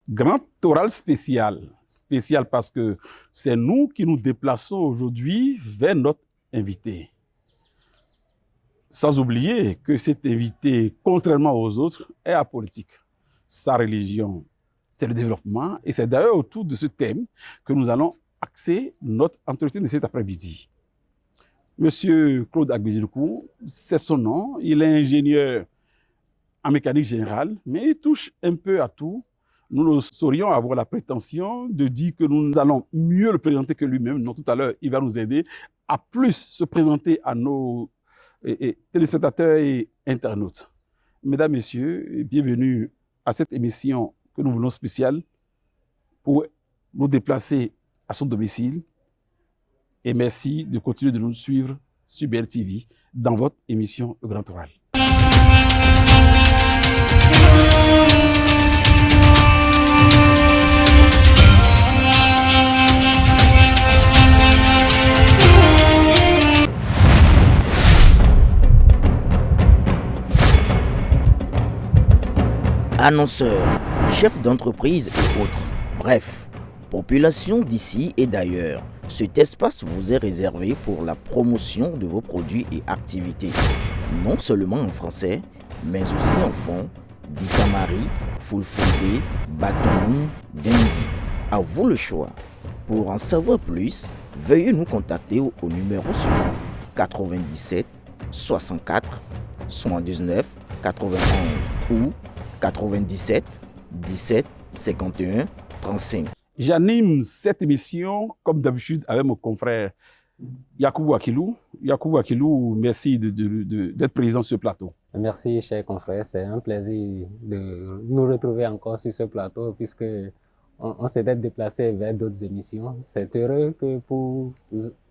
grand oral spécial. Spécial parce que c'est nous qui nous déplaçons aujourd'hui vers notre invité. Sans oublier que cet invité, contrairement aux autres, est apolitique. Sa religion, c'est le développement. Et c'est d'ailleurs autour de ce thème que nous allons axer notre entretien de cet après-midi. Monsieur Claude Agbedjiloukou, c'est son nom. Il est ingénieur en mécanique générale, mais il touche un peu à tout. Nous ne saurions avoir la prétention de dire que nous allons mieux le présenter que lui-même. Non, tout à l'heure, il va nous aider à plus se présenter à nos téléspectateurs et internautes. Mesdames, Messieurs, bienvenue à cette émission que nous voulons spéciale pour nous déplacer à son domicile. Et merci de continuer de nous suivre sur BLTV dans votre émission Le Grand Oral. Annonceurs, chefs d'entreprise et autres. Bref, population d'ici et d'ailleurs, cet espace vous est réservé pour la promotion de vos produits et activités. Non seulement en français, mais aussi en fond, Ditamari, Fulfulde, Batonou, Dendi. À vous le choix. Pour en savoir plus, veuillez nous contacter au numéro suivant 97 64 79 91 ou 97 17 51 35. J'anime cette émission, comme d'habitude, avec mon confrère Yacoubou Akilou. Yacoubou Akilou, merci d'être présent sur ce plateau. Merci, cher confrère. C'est un plaisir de nous retrouver encore sur ce plateau, puisque on s'était déplacé vers d'autres émissions. C'est heureux que pour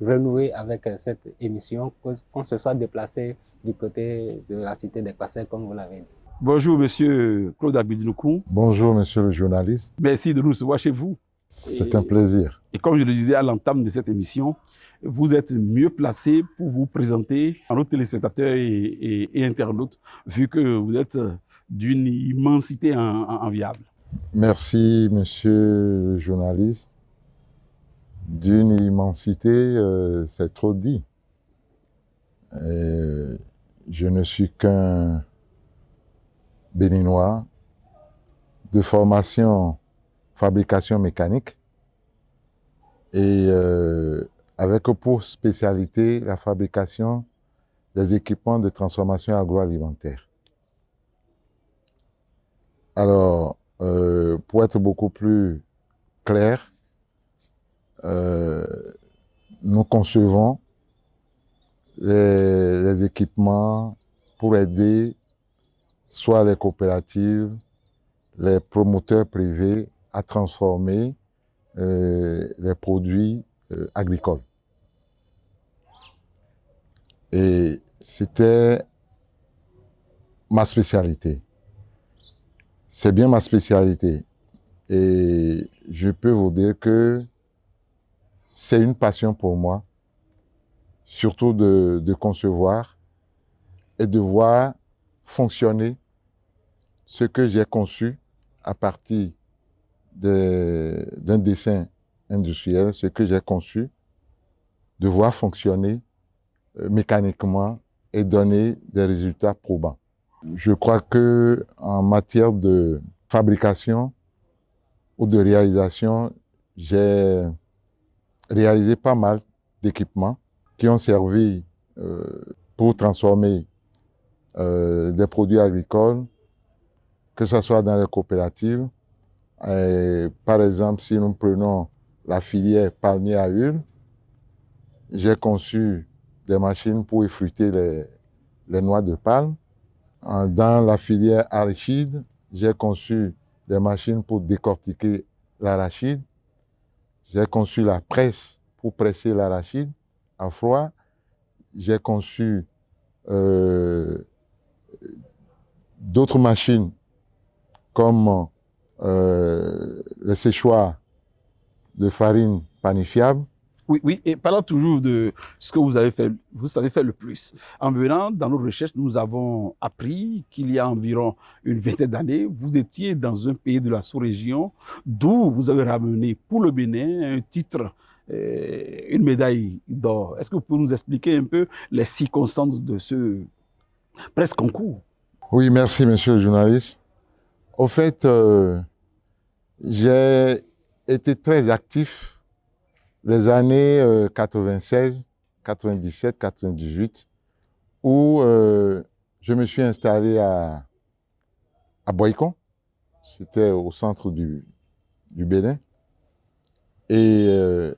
renouer avec cette émission, qu'on se soit déplacé du côté de la cité des Passés, comme vous l'avez dit. Bonjour, monsieur Claude Agbedjiloukou. Bonjour, monsieur le journaliste. Merci de nous recevoir chez vous. C'est un plaisir. Et comme je le disais à l'entame de cette émission, vous êtes mieux placé pour vous présenter à nos téléspectateurs et internautes, vu que vous êtes d'une immensité enviable. Merci, monsieur le journaliste. D'une immensité, c'est trop dit. Je ne suis qu'un Béninois de formation fabrication mécanique et avec pour spécialité la fabrication des équipements de transformation agroalimentaire. Alors, pour être beaucoup plus clair, nous concevons les équipements pour aider soit les coopératives, les promoteurs privés à transformer les produits agricoles. Et c'était ma spécialité. C'est bien ma spécialité. Et je peux vous dire que c'est une passion pour moi, surtout de concevoir et de voir fonctionner ce que j'ai conçu à partir d'un dessin industriel, ce que j'ai conçu, de voir fonctionner mécaniquement et donner des résultats probants. Je crois que en matière de fabrication ou de réalisation, j'ai réalisé pas mal d'équipements qui ont servi pour transformer des produits agricoles, que ce soit dans les coopératives. Par exemple, si nous prenons la filière palmier à huile, j'ai conçu des machines pour effluter les noix de palme. Dans la filière arachide, j'ai conçu des machines pour décortiquer l'arachide. J'ai conçu la presse pour presser l'arachide à froid. J'ai conçu d'autres machines comme les séchoirs de farine panifiable Oui, oui, et parlant toujours de ce que vous savez faire le plus. En venant dans nos recherches, nous avons appris qu'il y a environ une vingtaine d'années, vous étiez dans un pays de la sous-région d'où vous avez ramené pour le Bénin un titre, une médaille d'or. Est-ce que vous pouvez nous expliquer un peu les circonstances de ce presque concours? Oui, merci, monsieur le journaliste. Au fait, j'ai été très actif les années 96, 97, 98, où je me suis installé à Boycon, c'était au centre du Bénin. Et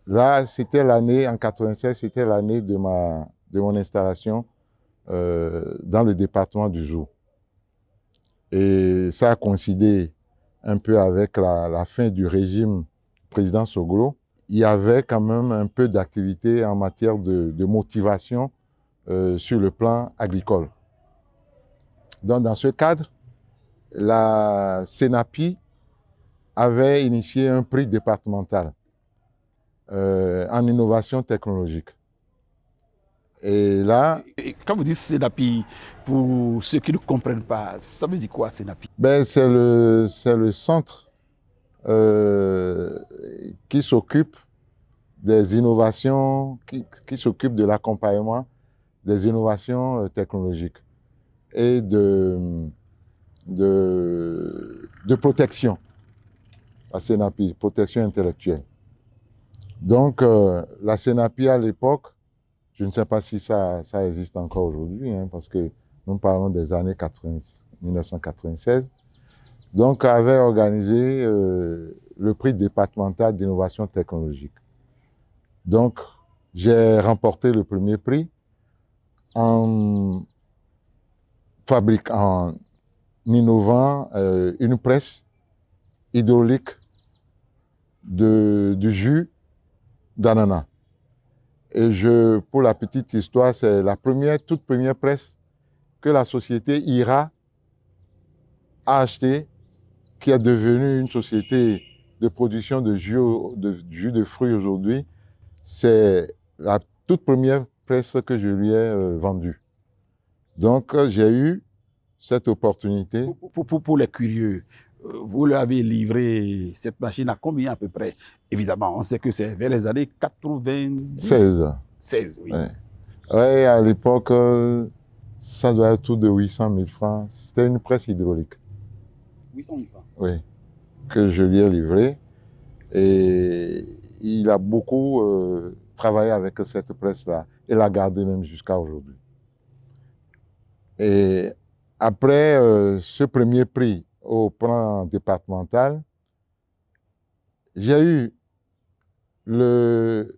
là, c'était l'année, en 96, c'était l'année de mon installation dans le département du Zou. Et ça a coïncidé un peu avec la fin du régime président Soglo. Il y avait quand même un peu d'activité en matière de motivation sur le plan agricole. Donc, dans ce cadre, la CENAPI avait initié un prix départemental en innovation technologique. Et là... Et quand vous dites CENAPI, pour ceux qui ne comprennent pas, ça veut dire quoi CENAPI? Ben, c'est le centre qui s'occupe des innovations, qui s'occupe de l'accompagnement des innovations technologiques et de protection, la CENAPI, protection intellectuelle. Donc, la CENAPI à l'époque, je ne sais pas si ça existe encore aujourd'hui, hein, parce que nous parlons des années 1996, donc avait organisé le prix départemental d'innovation technologique. Donc, j'ai remporté le premier prix en innovant une presse hydraulique de jus d'ananas. Et pour la petite histoire, c'est la toute première presse que la société IRA a achetée, qui est devenue une société de production de jus de fruits aujourd'hui. C'est la toute première presse que je lui ai vendue. Donc, j'ai eu cette opportunité. Pour les curieux, vous leur avez livré cette machine à combien à peu près? Évidemment, on sait que c'est vers les années 90. 16, oui. Ouais, à l'époque, ça doit être autour de 800 000 francs. C'était une presse hydraulique. 800 000 francs? Oui, que je lui ai livré. Et il a beaucoup travaillé avec cette presse-là et l'a gardée même jusqu'à aujourd'hui. Et après ce premier prix au plan départemental, j'ai eu le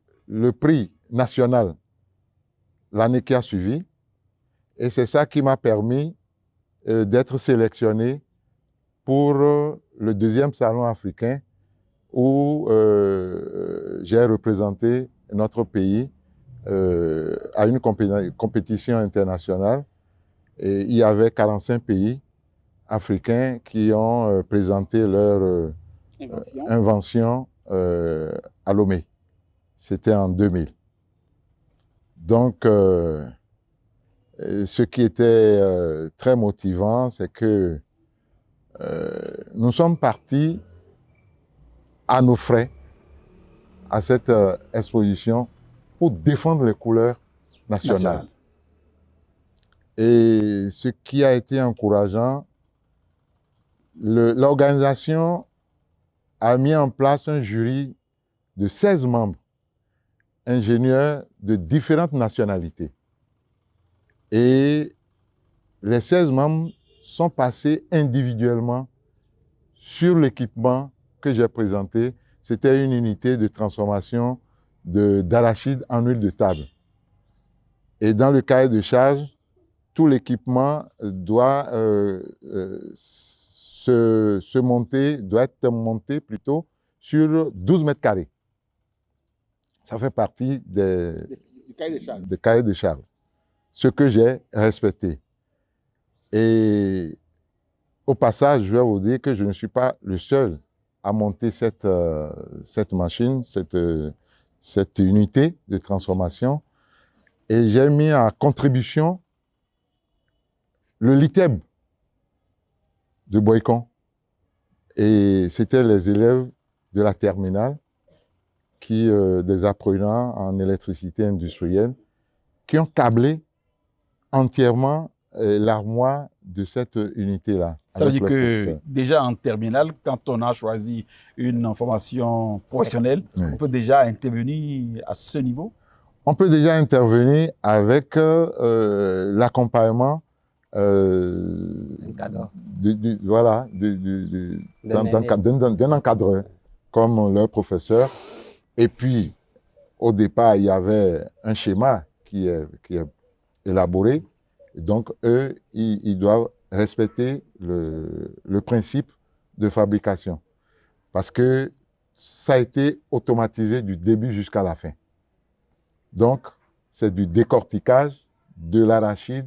prix national l'année qui a suivi. Et c'est ça qui m'a permis d'être sélectionné pour le deuxième salon africain où j'ai représenté notre pays à une compétition internationale. Et il y avait 45 pays africains qui ont présenté leur invention à Lomé. C'était en 2000. Donc, ce qui était très motivant, c'est que nous sommes partis à nos frais à cette exposition pour défendre les couleurs nationales. Et ce qui a été encourageant, l'organisation a mis en place un jury de 16 membres, ingénieurs de différentes nationalités. Et les 16 membres sont passés individuellement sur l'équipement que j'ai présenté. C'était une unité de transformation d'arachide en huile de table. Et dans le cahier de charge, tout l'équipement doit être monté plutôt sur 12 mètres carrés. Ça fait partie des cahiers de charge. Ce que j'ai respecté. Et au passage, je vais vous dire que je ne suis pas le seul à monter cette machine, cette unité de transformation et j'ai mis en contribution le LITEB de Boycon. Et c'était les élèves de la terminale, des apprenants en électricité industrielle, qui ont câblé entièrement l'armoire de cette unité-là. Ça veut dire que déjà en terminale, quand on a choisi une formation professionnelle, oui, on peut déjà intervenir à ce niveau? On peut déjà intervenir avec l'accompagnement d'un encadreur comme leur professeur. Et puis, au départ, il y avait un schéma qui est élaboré. Donc, eux, ils doivent respecter le principe de fabrication. Parce que ça a été automatisé du début jusqu'à la fin. Donc, c'est du décortiquage, de l'arachide,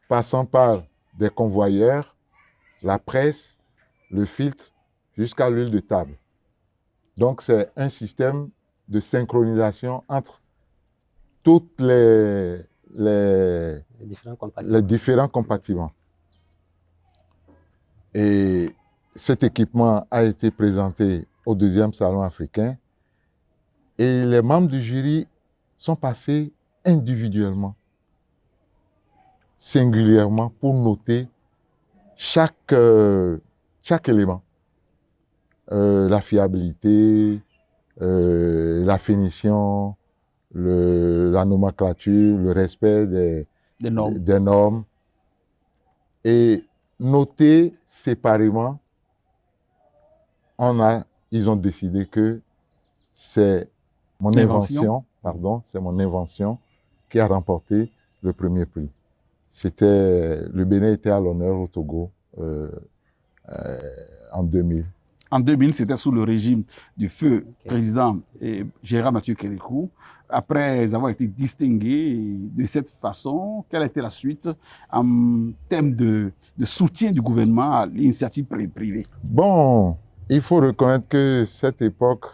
passant par des convoyeurs, la presse, le filtre, jusqu'à l'huile de table. Donc, c'est un système de synchronisation entre toutes les différents compartiments. Et cet équipement a été présenté au deuxième salon africain et les membres du jury sont passés individuellement, singulièrement, pour noter chaque élément. La fiabilité, la finition, la nomenclature, le respect des normes. Et noter séparément, ils ont décidé que c'est mon invention qui a remporté le premier prix. Le Bénin était à l'honneur au Togo en 2000. En 2000, c'était sous le régime du feu président Gérard Mathieu Kérékou. Après avoir été distingué de cette façon, quelle a été la suite en termes de soutien du gouvernement à l'initiative privée? Bon, il faut reconnaître que cette époque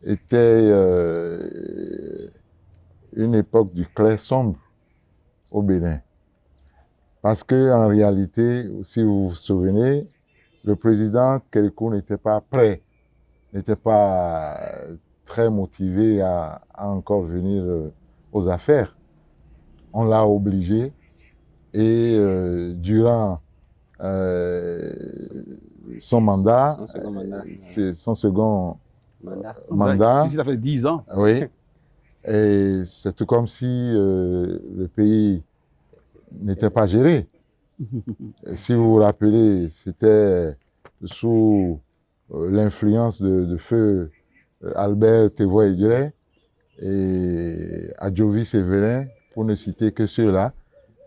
était une époque du clair sombre au Bénin. Parce qu'en réalité, si vous vous souvenez, le président Kérékou n'était pas prêt, n'était pas très motivé à encore venir aux affaires. On l'a obligé et durant son second mandat, ça fait 10 ans. Oui, et c'est tout comme si le pays n'était pas géré. Si vous vous rappelez, c'était sous l'influence de feu Albert Tevoa-Aigret et Adjovi Séverin, pour ne citer que ceux-là,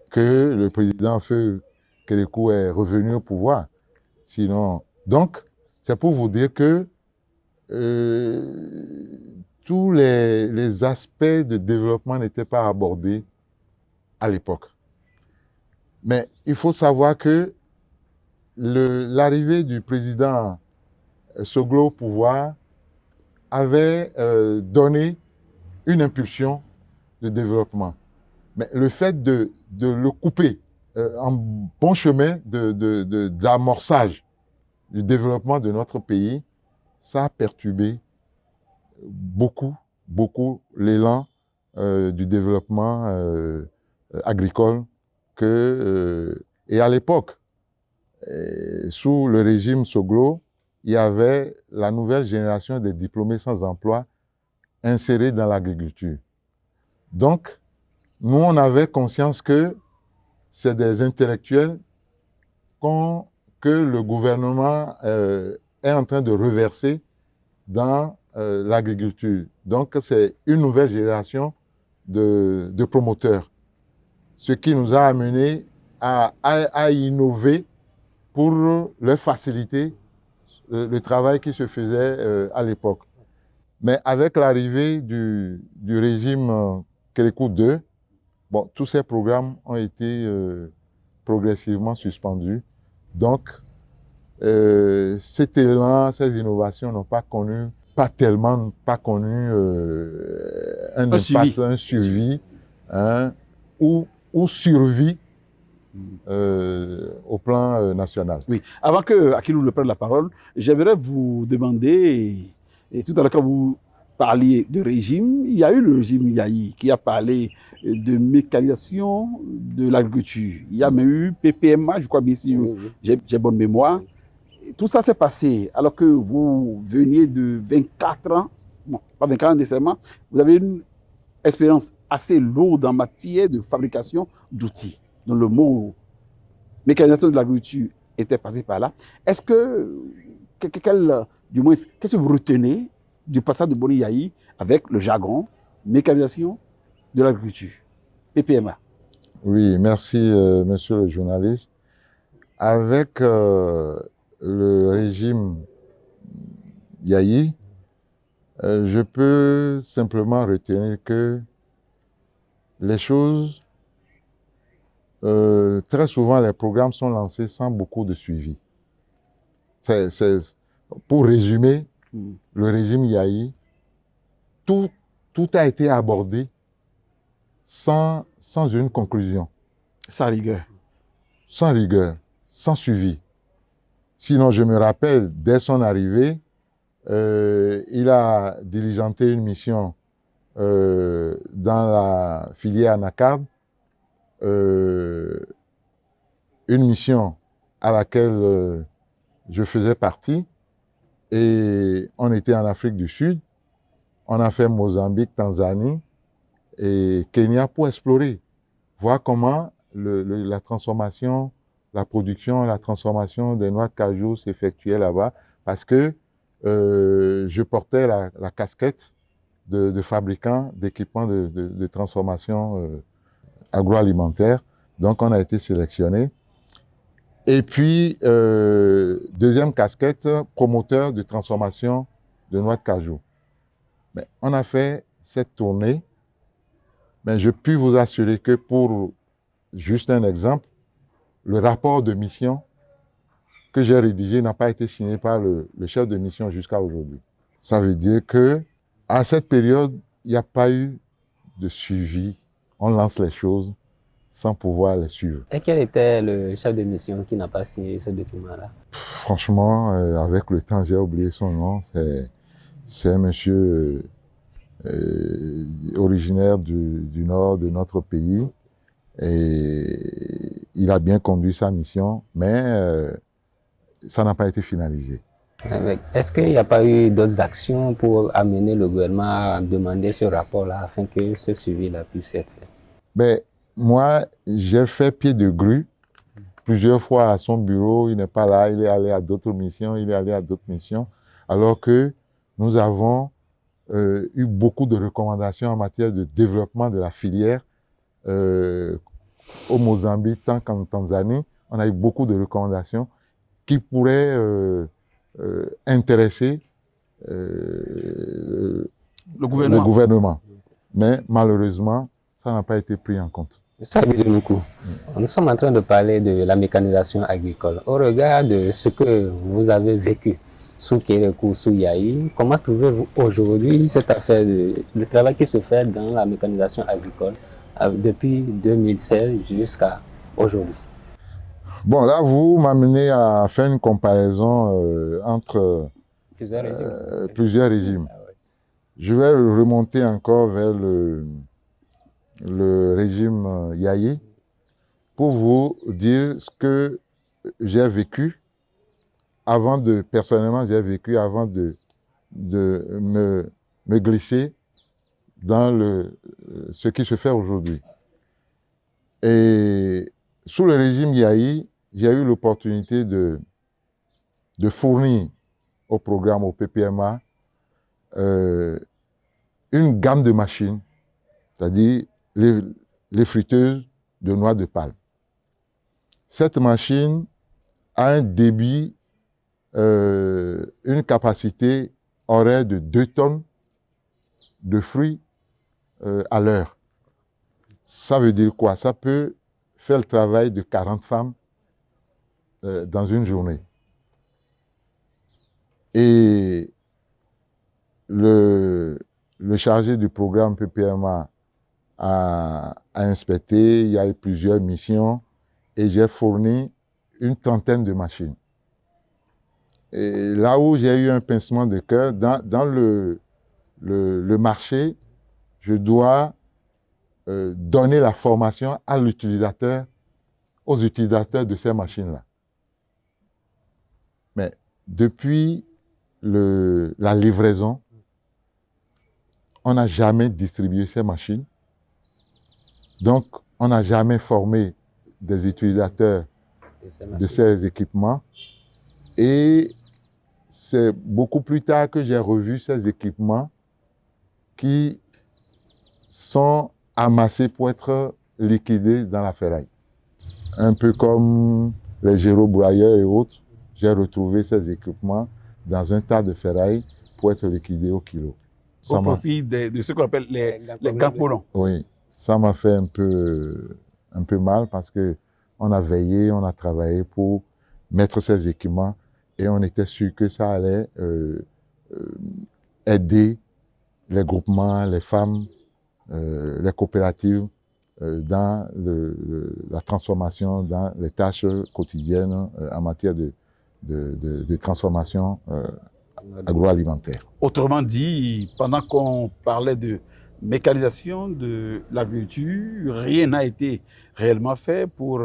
que le président feu Kérékou est revenu au pouvoir. Sinon, donc, c'est pour vous dire que tous les aspects de développement n'étaient pas abordés à l'époque. Mais il faut savoir que l'arrivée du président Soglo au pouvoir avait donné une impulsion de développement. Mais le fait de le couper en bon chemin d'amorçage du développement de notre pays, ça a perturbé beaucoup l'élan du développement agricole. Et à l'époque, sous le régime Soglo, il y avait la nouvelle génération des diplômés sans emploi insérés dans l'agriculture. Donc, nous, on avait conscience que c'est des intellectuels que le gouvernement est en train de reverser dans l'agriculture. Donc, c'est une nouvelle génération de promoteurs. Ce qui nous a amené à innover pour leur faciliter le travail qui se faisait à l'époque. Mais avec l'arrivée du régime Kérékou II, bon, tous ces programmes ont été progressivement suspendus. Donc, cet élan, ces innovations n'ont pas connu pas tellement, pas connu un impact, suivi. un suivi, hein, ou survie au plan national. Oui. Avant que Akilou ne prenne la parole, j'aimerais vous demander, et tout à l'heure quand vous parliez de régime, il y a eu le régime Yahi qui a parlé de mécanisation de l'agriculture. Il y a même eu PPMA, je crois bien si j'ai bonne mémoire. Tout ça s'est passé alors que vous veniez de 24 ans, bon, pas 24 ans nécessairement, vous avez une expérience assez lourde en matière de fabrication d'outils. Donc le mot mécanisation de l'agriculture était passé par là. Est-ce que, du moins, qu'est-ce que vous retenez du passage de Boni Yahi avec le jargon mécanisation de l'agriculture, PPMA? Oui, merci, monsieur le journaliste. Avec le régime Yahi, je peux simplement retenir que les choses, très souvent, les programmes sont lancés sans beaucoup de suivi. Pour résumer, le régime Yahi, tout a été abordé sans une conclusion. Sans rigueur. Sans rigueur, sans suivi. Sinon, je me rappelle, dès son arrivée, il a diligenté une mission dans la filière anacarde, une mission à laquelle je faisais partie, et on était en Afrique du Sud. On a fait Mozambique, Tanzanie et Kenya pour explorer, voir comment la transformation, la production, la transformation des noix de cajou s'effectuait là-bas, parce que je portais la casquette de fabricant d'équipements de transformation agroalimentaire. Donc, on a été sélectionné. Et puis, deuxième casquette, promoteur de transformation de noix de cajou. Mais on a fait cette tournée, mais je puis vous assurer que pour juste un exemple, le rapport de mission que j'ai rédigé n'a pas été signé par le chef de mission jusqu'à aujourd'hui. Ça veut dire que à cette période, il n'y a pas eu de suivi. On lance les choses sans pouvoir les suivre. Et quel était le chef de mission qui n'a pas signé ce document-là? Franchement, avec le temps, j'ai oublié son nom. C'est un monsieur originaire du nord de notre pays. Et il a bien conduit sa mission, mais ça n'a pas été finalisé. Est-ce qu'il n'y a pas eu d'autres actions pour amener le gouvernement à demander ce rapport-là afin que ce suivi-là puisse être fait? Ben, moi, j'ai fait pied de grue plusieurs fois à son bureau. Il n'est pas là, il est allé à d'autres missions, alors que nous avons eu beaucoup de recommandations en matière de développement de la filière au Mozambique, tant qu'en Tanzanie. On a eu beaucoup de recommandations qui pourraient intéresser le gouvernement. gouvernement. Mais malheureusement, ça n'a pas été pris en compte. Nous sommes en train de parler de la mécanisation agricole. Au regard de ce que vous avez vécu sous Kérékou, sous Yahi, comment trouvez-vous aujourd'hui cette affaire, le travail qui se fait dans la mécanisation agricole depuis 2016 jusqu'à aujourd'hui? Bon, là, vous m'amenez à faire une comparaison entre plusieurs régimes. Ah ouais. Je vais remonter encore vers le régime Yahi pour vous dire ce que j'ai vécu personnellement, j'ai vécu avant de me glisser dans ce qui se fait aujourd'hui. Et sous le régime Yahi, j'ai eu l'opportunité de fournir au programme, au PPMA, une gamme de machines, c'est-à-dire les friteuses de noix de palme. Cette machine a un débit, une capacité horaire de 2 tonnes de fruits à l'heure. Ça veut dire quoi? Ça peut faire le travail de 40 femmes dans une journée. Et le chargé du programme PPMA a inspecté, il y a eu plusieurs missions et j'ai fourni une trentaine de machines. Et là où j'ai eu un pincement de cœur, dans le marché, je dois donner la formation à l'utilisateur, aux utilisateurs de ces machines-là. Mais depuis la livraison, on n'a jamais distribué ces machines. Donc, on n'a jamais formé des utilisateurs de ces équipements. Et c'est beaucoup plus tard que j'ai revu ces équipements qui sont amassés pour être liquidés dans la ferraille. Un peu comme les gyrobroyeurs et autres, j'ai retrouvé ces équipements dans un tas de ferraille pour être liquidés au kilo. Au profit de ce qu'on appelle les gampolons. Oui, ça m'a fait un peu mal parce qu'on a veillé, on a travaillé pour mettre ces équipements et on était sûr que ça allait aider les groupements, les femmes, les coopératives dans la transformation, dans les tâches quotidiennes en matière de transformation agroalimentaire. Autrement dit, pendant qu'on parlait de mécanisation de l'agriculture, rien n'a été réellement fait pour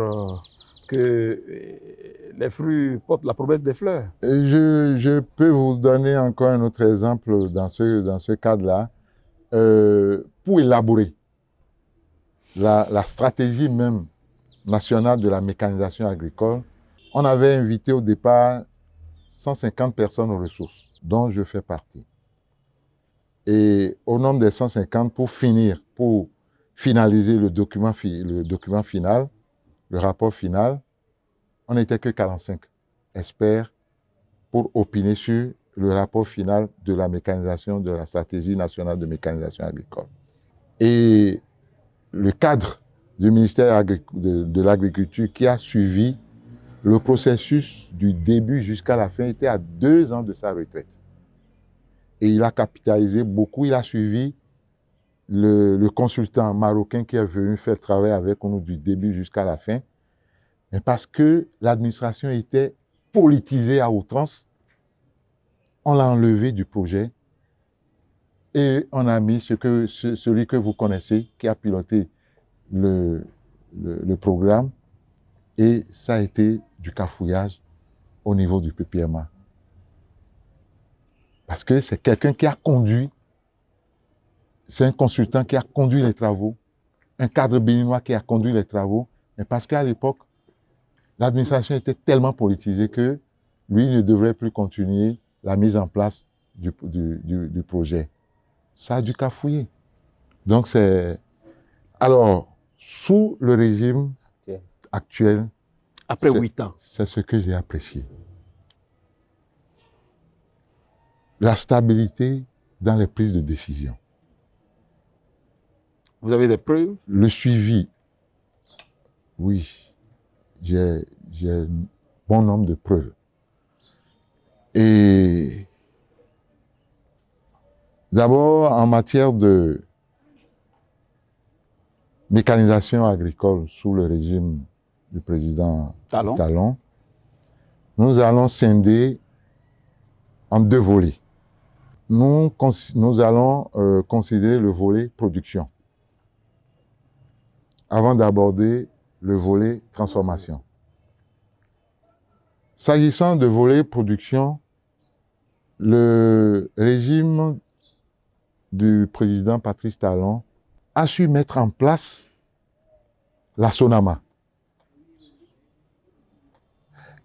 que les fruits portent la promesse des fleurs. Je peux vous donner encore un autre exemple dans ce cadre-là. Pour élaborer la stratégie même nationale de la mécanisation agricole, on avait invité au départ 150 personnes aux ressources, dont je fais partie. Et au nombre des 150, pour finaliser le document final, le rapport final, on n'était que 45 experts pour opiner sur le rapport final de la mécanisation, de la stratégie nationale de mécanisation agricole. Et le cadre du ministère de l'Agriculture qui a suivi le processus du début jusqu'à la fin était à 2 ans de sa retraite. Et il a capitalisé beaucoup, il a suivi le consultant marocain qui est venu faire le travail avec nous du début jusqu'à la fin. Mais parce que l'administration était politisée à outrance, on l'a enlevé du projet et on a mis celui que vous connaissez, qui a piloté le programme, et ça a été du cafouillage au niveau du PPMA. Parce que c'est quelqu'un qui a conduit, c'est un consultant qui a conduit les travaux, un cadre béninois qui a conduit les travaux, mais parce qu'à l'époque, l'administration était tellement politisée que lui ne devrait plus continuer la mise en place du projet. Ça a dû cafouiller. Donc c'est... Alors, sous le régime actuel, après 8 ans, c'est ce que j'ai apprécié. La stabilité dans les prises de décision. Vous avez des preuves? Le suivi, oui, j'ai un bon nombre de preuves. Et d'abord, en matière de mécanisation agricole sous le régime du président Talon, nous allons scinder en 2 volets. Nous allons considérer le volet production avant d'aborder le volet transformation. S'agissant de volet production, le régime du président Patrice Talon a su mettre en place la Sonama.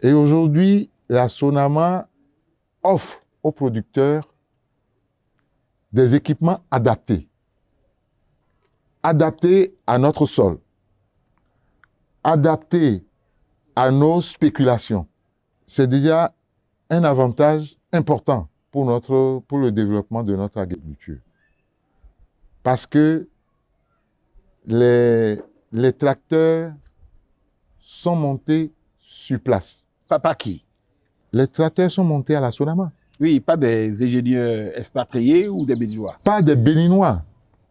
Et aujourd'hui, la Sonama offre aux producteurs des équipements adaptés à notre sol, adaptés à nos spéculations. C'est déjà un avantage important pour le développement de notre agriculture. Parce que les tracteurs sont montés sur place. Par qui? Les tracteurs sont montés à la Sonama. Oui, pas des ingénieurs expatriés ou des Béninois. Pas des Béninois.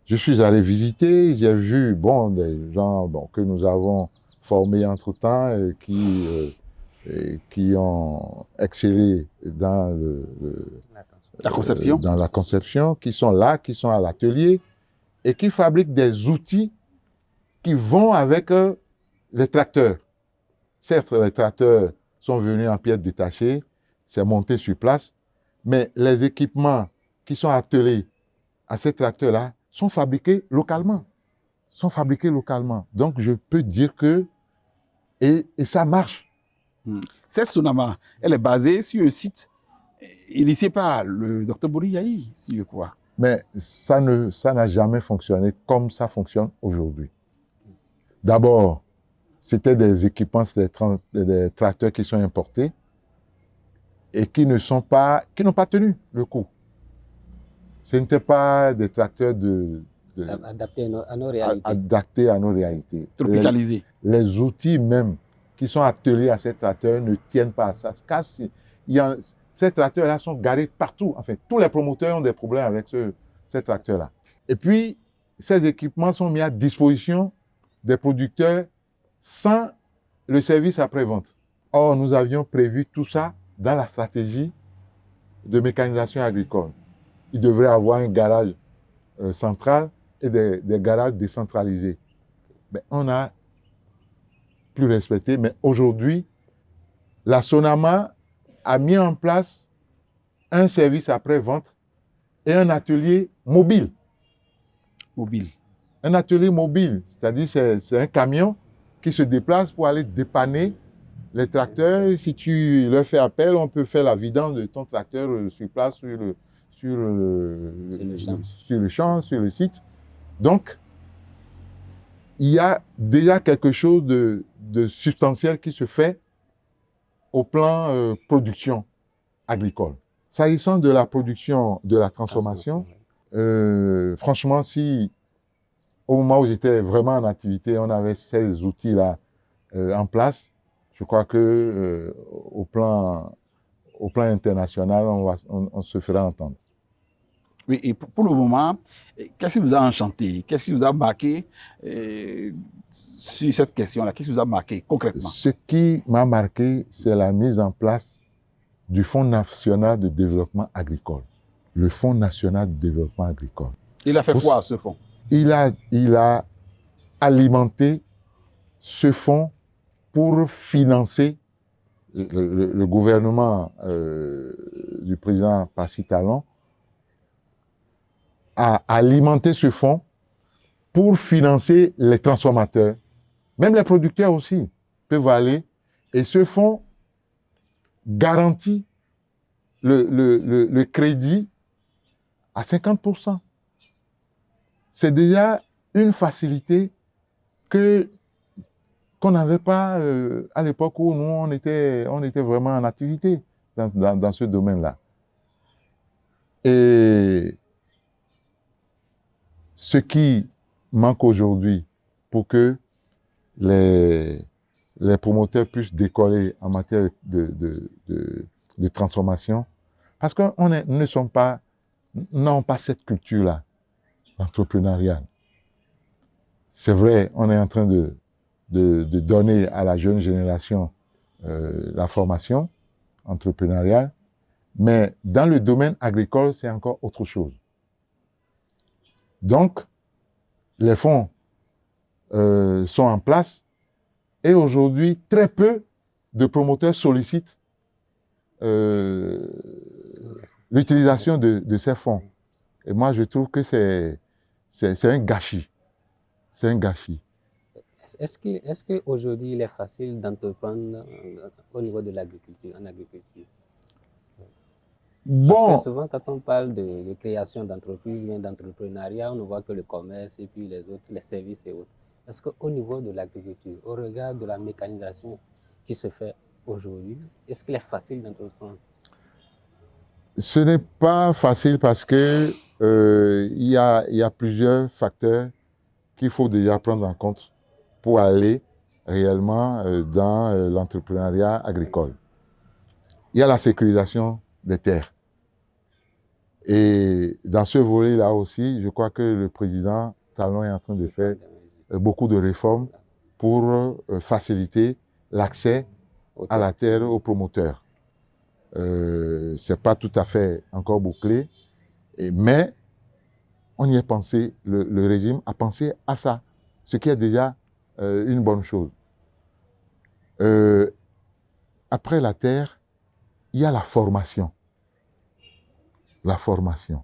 Je suis allé visiter, j'ai vu des gens que nous avons formés entre-temps qui ont excellé dans La conception. dans la conception, qui sont là, qui sont à l'atelier et qui fabriquent des outils qui vont avec les tracteurs. Certes, les tracteurs sont venus en pièces détachées, c'est monté sur place, mais les équipements qui sont attelés à ces tracteurs-là sont fabriqués localement. Donc, je peux dire que, et ça marche. Cette Sonama, elle est basée sur un site initié par le Dr Bouri Yahi, si je crois. Mais ça n'a jamais fonctionné comme ça fonctionne aujourd'hui. D'abord, c'était des équipements, des tracteurs qui sont importés et qui n'ont pas tenu le coup. Ce n'étaient pas des tracteurs adaptés à nos réalités. Tropicalisés. Les outils même qui sont attelés à ces tracteurs ne tiennent pas à ça. Car ces tracteurs-là sont garés partout. Enfin, tous les promoteurs ont des problèmes avec ces tracteurs-là. Et puis, ces équipements sont mis à disposition des producteurs sans le service après-vente. Or, nous avions prévu tout ça dans la stratégie de mécanisation agricole. Il devrait y avoir un garage central et des garages décentralisés. Mais on n'a plus respecté. Mais aujourd'hui, la Sonama a mis en place un service après-vente et un atelier mobile. Un atelier mobile, c'est-à-dire c'est un camion qui se déplace pour aller dépanner les tracteurs. Et si tu leur fais appel, on peut faire la vidange de ton tracteur sur place, sur le champ, sur le site. Donc, il y a déjà quelque chose de substantiel qui se fait au plan production agricole. S'agissant de la production, de la transformation, franchement, si au moment où j'étais vraiment en activité, on avait ces outils-là en place, je crois que au plan international, on se fera entendre. Oui, et pour le moment, qu'est-ce qui vous a enchanté? Qu'est-ce qui vous a marqué sur cette question-là? Qu'est-ce qui vous a marqué concrètement? Ce qui m'a marqué, c'est la mise en place du Fonds national de développement agricole. Le Fonds national de développement agricole. Il a fait quoi, ce fonds? Il a alimenté ce fonds pour financer le gouvernement du président Passy Talon a alimenté ce fonds pour financer les transformateurs. Même les producteurs aussi peuvent aller. Et ce fonds garantit le crédit à 50%. C'est déjà une facilité qu'on n'avait pas à l'époque où nous, on était vraiment en activité dans ce domaine-là. Et ce qui manque aujourd'hui pour que les promoteurs puissent décoller en matière de transformation, parce que n'ont pas cette culture-là entrepreneuriale. C'est vrai, on est en train de donner à la jeune génération la formation entrepreneuriale, mais dans le domaine agricole, c'est encore autre chose. Donc, les fonds sont en place et aujourd'hui, très peu de promoteurs sollicitent l'utilisation de ces fonds. Et moi, je trouve que c'est un gâchis. C'est un gâchis. Est-ce qu'aujourd'hui, il est facile d'entreprendre au niveau de l'agriculture, en agriculture? Bon. Parce que souvent, quand on parle de création d'entreprises, d'entrepreneuriat, on ne voit que le commerce et puis les autres, les services et autres. Est-ce qu'au niveau de l'agriculture, au regard de la mécanisation qui se fait aujourd'hui, est-ce qu'il est facile d'entreprendre? Ce n'est pas facile parce que il y a plusieurs facteurs qu'il faut déjà prendre en compte pour aller réellement dans l'entrepreneuriat agricole. Il y a la sécurisation des terres. Et dans ce volet-là aussi, je crois que le président Talon est en train de faire beaucoup de réformes pour faciliter l'accès à la terre aux promoteurs. Ce n'est pas tout à fait encore bouclé, mais on y est pensé, le régime a pensé à ça, ce qui est déjà une bonne chose. Après la terre, il y a la formation. La formation.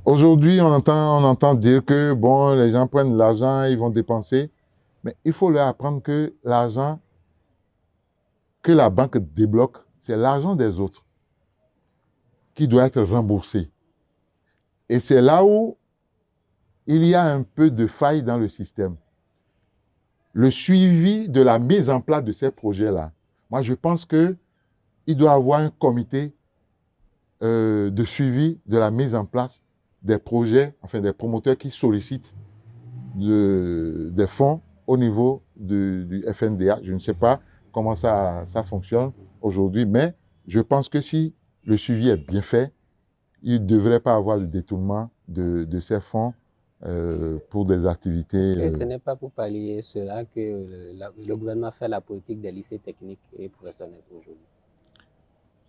Aujourd'hui, on entend dire que bon, les gens prennent de l'argent, ils vont dépenser, mais il faut leur apprendre que l'argent que la banque débloque, c'est l'argent des autres qui doit être remboursé. Et c'est là où il y a un peu de faille dans le système. Le suivi de la mise en place de ces projets-là, moi je pense qu'il doit y avoir un comité de suivi de la mise en place des projets, enfin des promoteurs qui sollicitent des fonds au niveau du FNDA. Je ne sais pas comment ça fonctionne aujourd'hui, mais je pense que si le suivi est bien fait, il ne devrait pas avoir de détournement de ces fonds pour des activités. Est-ce que ce n'est pas pour pallier cela que le gouvernement fait la politique des lycées techniques et professionnels aujourd'hui?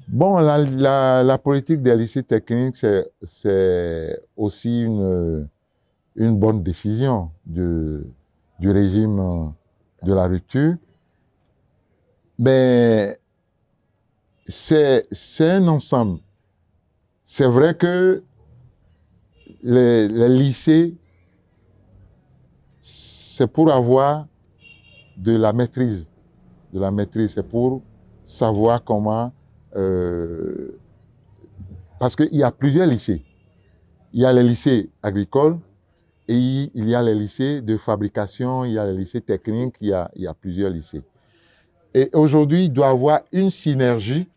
Bon, la politique des lycées techniques, c'est aussi une bonne décision du régime de la rupture. Mais c'est un ensemble. C'est vrai que les lycées, c'est pour avoir de la maîtrise. C'est pour savoir comment... parce qu'il y a plusieurs lycées. Il y a les lycées agricoles et il y a les lycées de fabrication, il y a les lycées techniques, il y a plusieurs lycées. Et aujourd'hui, il doit y avoir une synergie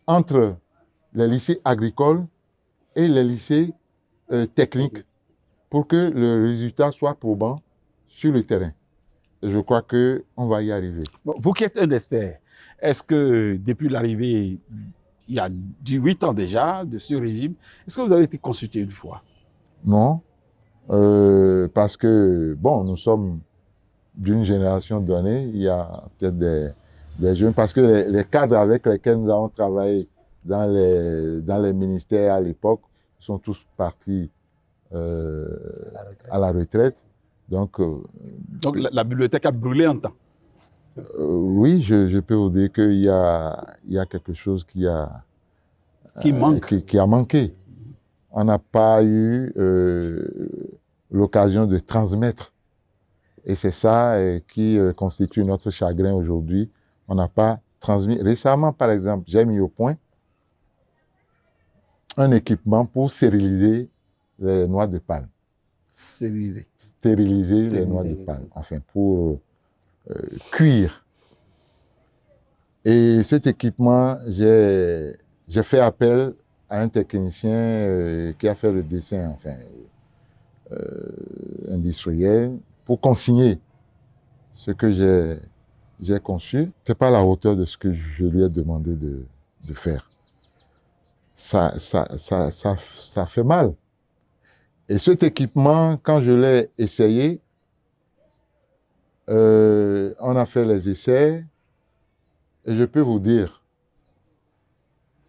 entre les lycées agricoles et les lycées techniques pour que le résultat soit probant sur le terrain. Et je crois qu'on va y arriver. Bon, vous qui êtes un expert, est-ce que depuis l'arrivée, il y a 18 ans déjà de ce régime, est-ce que vous avez été consulté une fois? Non, parce que, bon, nous sommes d'une génération donnée, il y a peut-être des jeunes, parce que les cadres avec lesquels nous avons travaillé dans les ministères à l'époque sont tous partis à la retraite. Donc la bibliothèque a brûlé en temps. Oui, je peux vous dire qu'il y a quelque chose qui a manqué. On n'a pas eu l'occasion de transmettre. Et c'est ça qui constitue notre chagrin aujourd'hui. On n'a pas transmis. Récemment, par exemple, j'ai mis au point un équipement pour stériliser les noix de palme. Stériliser les noix de palme, enfin pour cuire. Et cet équipement, j'ai fait appel à un technicien qui a fait le dessin, enfin, industriel, pour consigner ce que j'ai conçu. Ce n'est pas à la hauteur de ce que je lui ai demandé de faire. Ça fait mal. Et cet équipement, quand je l'ai essayé, on a fait les essais et je peux vous dire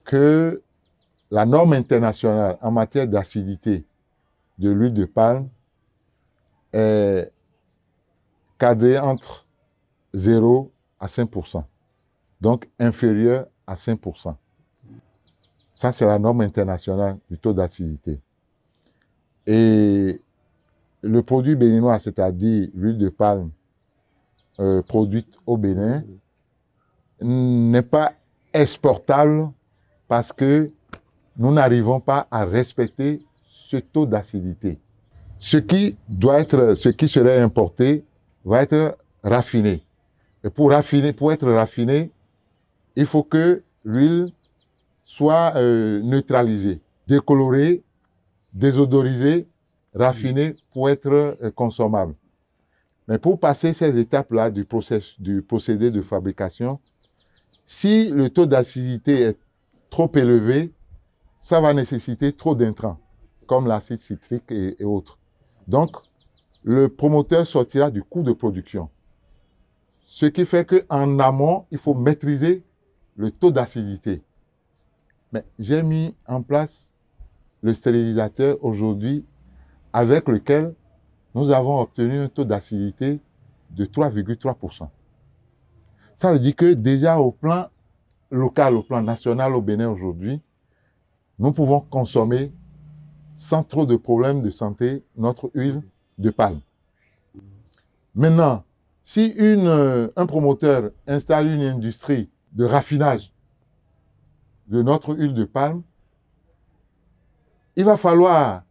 que la norme internationale en matière d'acidité de l'huile de palme est cadrée entre 0 à 5%, donc inférieure à 5%. Ça, c'est la norme internationale du taux d'acidité. Et le produit béninois, c'est-à-dire l'huile de palme produite au Bénin, n'est pas exportable parce que nous n'arrivons pas à respecter ce taux d'acidité. Ce qui serait importé va être raffiné. Et pour être raffiné, il faut que l'huile soit neutralisée, décolorée, désodorisée, raffinée pour être consommable. Mais pour passer ces étapes-là du procédé de fabrication, si le taux d'acidité est trop élevé, ça va nécessiter trop d'intrants, comme l'acide citrique et autres. Donc, le promoteur sortira du coût de production. Ce qui fait qu'en amont, il faut maîtriser le taux d'acidité. Mais j'ai mis en place le stérilisateur aujourd'hui avec lequel nous avons obtenu un taux d'acidité de 3,3%. Ça veut dire que déjà au plan local, au plan national au Bénin aujourd'hui, nous pouvons consommer sans trop de problèmes de santé notre huile de palme. Maintenant, si un promoteur installe une industrie de raffinage de notre huile de palme, il va falloir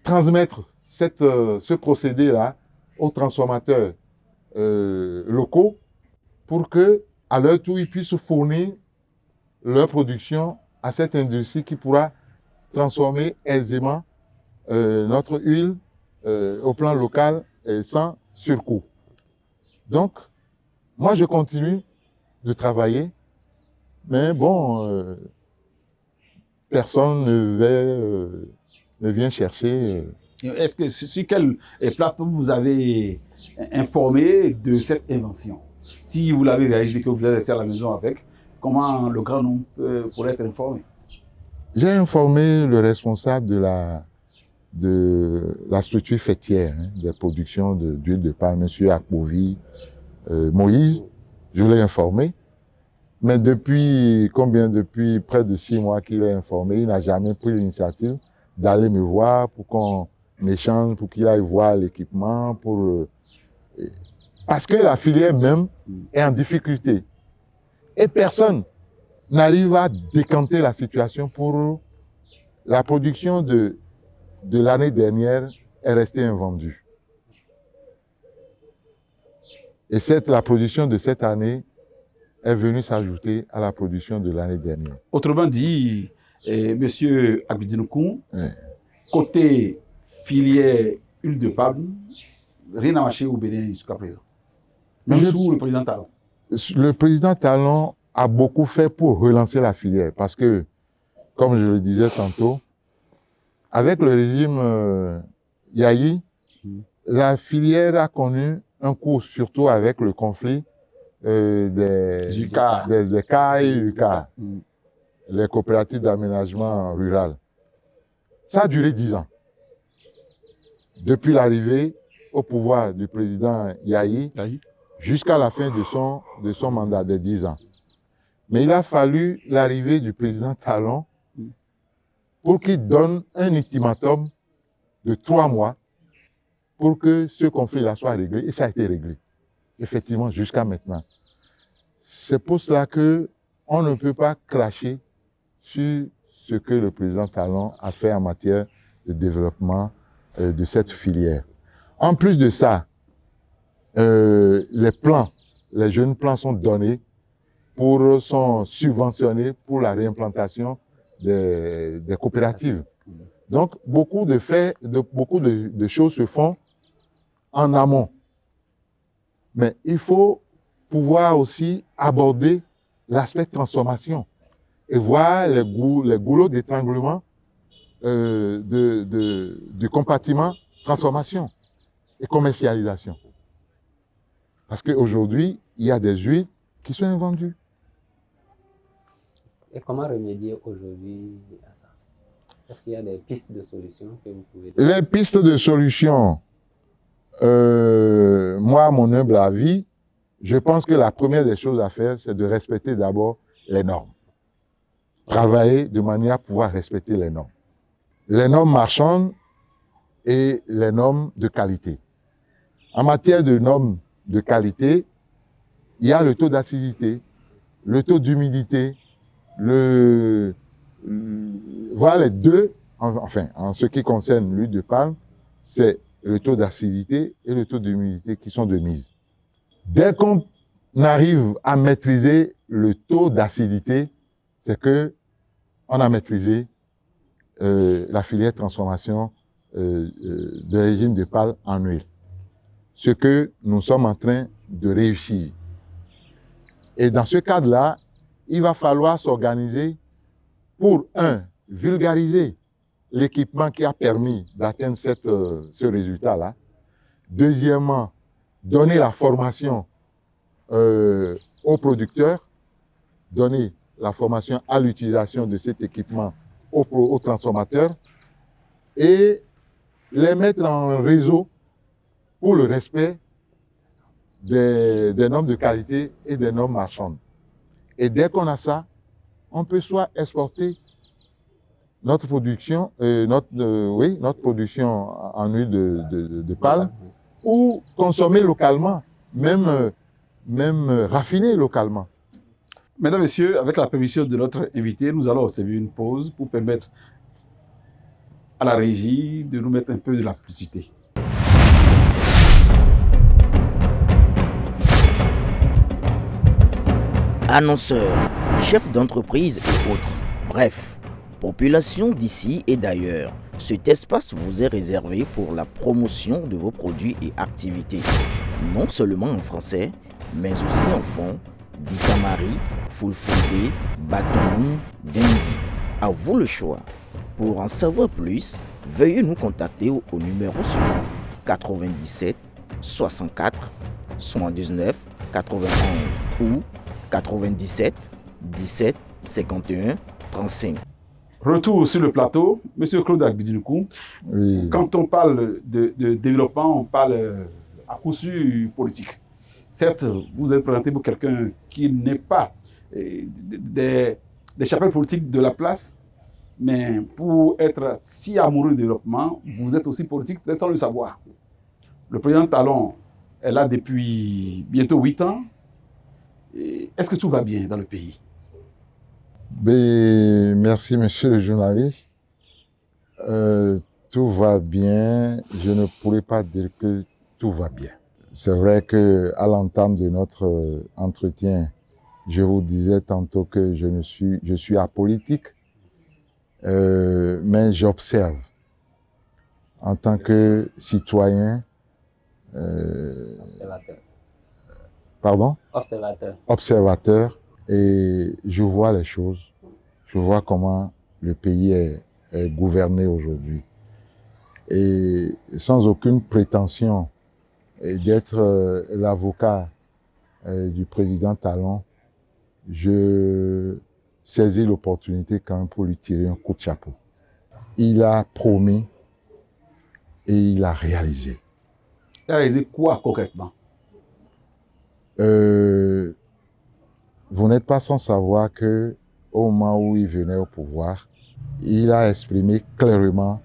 transmettre ce procédé-là aux transformateurs locaux pour que, à leur tour, ils puissent fournir leur production à cette industrie qui pourra transformer aisément notre huile au plan local sans surcoût. Donc, moi, je continue de travailler, mais bon, personne ne vient chercher. Est-ce que sur quelle plateforme vous avez informé de cette invention? Si vous l'avez réalisé, que vous avez resté à la maison avec, comment le grand nombre pourrait être informé? J'ai informé le responsable de la structure fêtière des productions d'huile de palme, M. Akbovi Moïse. Je l'ai informé. Mais depuis près de 6 mois qu'il est informé, il n'a jamais pris l'initiative d'aller me voir pour qu'on échange, pour qu'il aille voir l'équipement, parce que la filière même est en difficulté. Et personne n'arrive à décanter la situation pour la production de l'année dernière est restée invendue. Et la production de cette année est venue s'ajouter à la production de l'année dernière. Autrement dit, Monsieur Abidinoukou, Ouais. côté filière huile de palme, rien n'a marché au Bénin jusqu'à présent. Même sous le président Talon. Le président Talon a beaucoup fait pour relancer la filière parce que, comme je le disais tantôt, avec le régime Yahi, la filière a connu un coup, surtout avec le conflit des CAI et l'UCA, les coopératives d'aménagement rural. Ça a duré 10 ans. Depuis l'arrivée au pouvoir du président Yahi, jusqu'à la fin de son mandat de 10 ans. Mais il a fallu l'arrivée du président Talon pour qu'il donne un ultimatum de 3 mois pour que ce conflit-là soit réglé. Et ça a été réglé, effectivement, jusqu'à maintenant. C'est pour cela qu'on ne peut pas cracher sur ce que le président Talon a fait en matière de développement de cette filière. En plus de ça, les jeunes plans sont donnés, sont subventionnés pour la réimplantation des coopératives. Donc, beaucoup de choses se font en amont. Mais il faut pouvoir aussi aborder l'aspect transformation et voir les goulots d'étranglement du compartiment transformation et commercialisation. Parce qu'aujourd'hui, il y a des huiles qui sont invendues. Et comment remédier aujourd'hui à ça? Est-ce qu'il y a des pistes de solutions que vous pouvez donner? Les pistes de solutions, moi, à mon humble avis, je pense que la première des choses à faire, c'est de respecter d'abord les normes. Travailler de manière à pouvoir respecter les normes. Les normes marchandes et les normes de qualité. En matière de normes de qualité, il y a le taux d'acidité, le taux d'humidité, voilà les deux, enfin, en ce qui concerne l'huile de palme, c'est le taux d'acidité et le taux d'humidité qui sont de mise. Dès qu'on arrive à maîtriser le taux d'acidité, c'est que on a maîtrisé la filière transformation de régime de palme en huile. Ce que nous sommes en train de réussir. Et dans ce cadre-là, il va falloir s'organiser pour, vulgariser l'équipement qui a permis d'atteindre ce résultat-là. Deuxièmement, donner la formation aux producteurs, donner la formation à l'utilisation de cet équipement aux transformateurs et les mettre en réseau pour le respect des normes de qualité et des normes marchandes. Et dès qu'on a ça, on peut soit exporter notre production, notre production en huile de palme, ou consommer localement, même raffiner localement. Mesdames, Messieurs, avec la permission de notre invité, nous allons observer une pause pour permettre à la régie de nous mettre un peu de la publicité. Annonceurs, chefs d'entreprise et autres. Bref, population d'ici et d'ailleurs. Cet espace vous est réservé pour la promotion de vos produits et activités. Non seulement en français, mais aussi en fond, Dikamari, Fulfulde, Batoum, Dendi. À vous le choix. Pour en savoir plus, veuillez nous contacter au numéro suivant 97 64 79 91 ou 97 17 51 35. Retour sur le plateau, Monsieur Claude Agbidinukou. Oui. Quand on parle de développement, on parle à coup sûr politique. Certes, vous êtes présenté pour quelqu'un qui n'est pas des chapelles politiques de la place, mais pour être si amoureux du développement, vous êtes aussi politique, peut-être sans le savoir. Le président Talon est là depuis bientôt 8 ans. Est-ce que tout va bien dans le pays? Merci, monsieur le journaliste. Tout va bien. Je ne pourrais pas dire que tout va bien. C'est vrai qu'à l'entame de notre entretien, je vous disais tantôt que je suis apolitique, mais j'observe en tant que citoyen. Observateur. Pardon? Observateur. Observateur, et je vois les choses. Je vois comment le pays est gouverné aujourd'hui. Et sans aucune prétention d'être l'avocat du président Talon, je saisis l'opportunité quand même pour lui tirer un coup de chapeau. Il a promis et il a réalisé. Il a réalisé quoi concrètement? Vous n'êtes pas sans savoir que au moment où il venait au pouvoir, il a exprimé clairement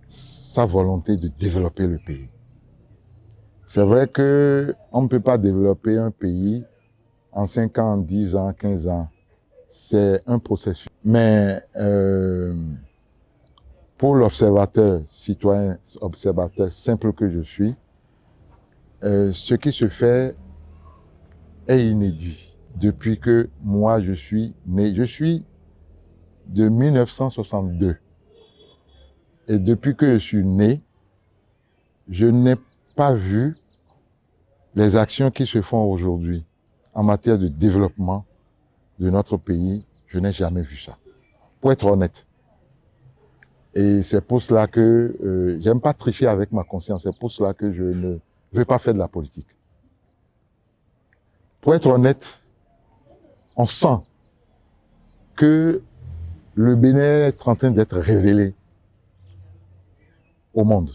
sa volonté de développer le pays. C'est vrai qu'on ne peut pas développer un pays en 5 ans, 10 ans, 15 ans. C'est un processus. Mais pour l'observateur, citoyen, observateur simple que je suis, ce qui se fait est inédit. Depuis que moi je suis né, je suis de 1962. Et depuis que je suis né, je n'ai pas vu les actions qui se font aujourd'hui en matière de développement de notre pays. Je n'ai jamais vu ça, pour être honnête. Et c'est pour cela que j'aime pas tricher avec ma conscience. C'est pour cela que je ne veux pas faire de la politique. Pour être honnête, on sent que le Bénin est en train d'être révélé au monde,